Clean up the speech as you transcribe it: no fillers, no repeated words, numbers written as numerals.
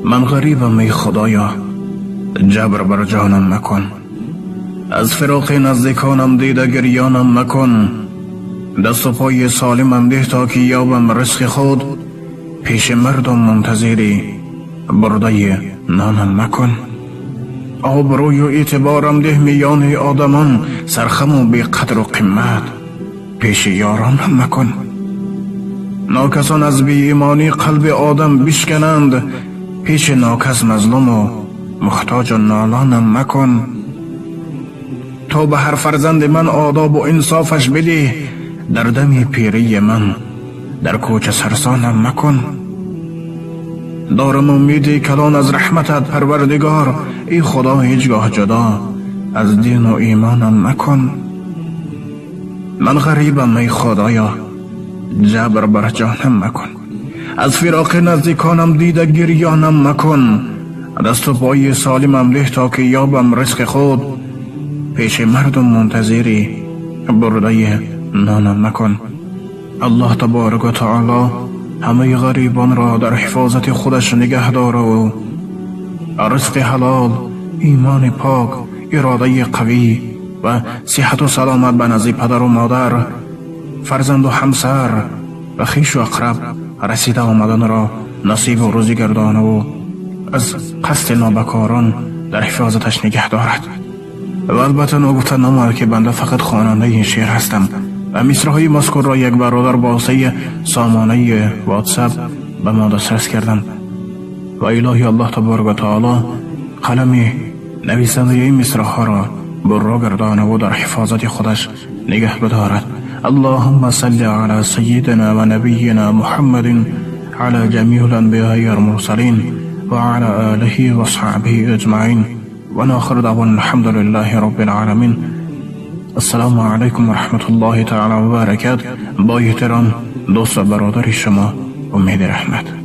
من غریبم ای خدایا، جبر بر جانم مکن. از فراق نزدیکانم دیده گریانم مکن. دست و پای سالمم ده تا که یابم رزق خود. پیش مردم منتظری برده نانم مکن. آبروی و اعتبارم ده میان آدمان، سرخم و بی قدر و قیمت پیش یارانم مکن. ناکسان از بی ایمانی قلب آدم بشکنند، پیش ناکس مظلوم و محتاج و نالانم مکن. تو به هر فرزند من آداب و انصافش بده، در دم پیری من در کوچه سرسانم مکن. دارم امیدی کلان از رحمتت پروردگار، ای خدا هیچگاه جدا از دین و ایمانم مکن. من غریبم ای خدایا، جبر بر جانم مکن. از فراق نزدیکانم دیده گریانم مکن. دست و پای سالمم ده تا که یابم رزق خود. پیش مردم منتظری برده نانم مکن. الله تبارک و تعالی همه غریبان را در حفاظت خودش نگه داره و رزق حلال، ایمان پاک، اراده قوی و صحت و سلامت به نزد پدر و مادر، فرزند و همسر و خویش و اقرب رسیده آمدن را نصیب و روزی گردانه و از قصد نابکاران در حفاظتش نگه دارد. و البته نگفته نماند که بنده فقط خواننده این شعر هستم و مصرع‌های مذکور را یک برادر با واسطه سامانه واتساپ به ما دسترس کردند و الهی الله تبارک و تعالی قلم نویسنده این مصرع‌ها را برا گردانه و در حفاظت خودش نگه بدارد. اللهم صل على سيدنا و نبینا محمد على جميع الانبیاء والمرسلین و على آله و صحبه اجمعین و آخر دعوانا الحمد لله رب العالمین. السلام علیکم و رحمت الله تعالی و برکاته. با احترام دوست و برادر شما امید رحمت.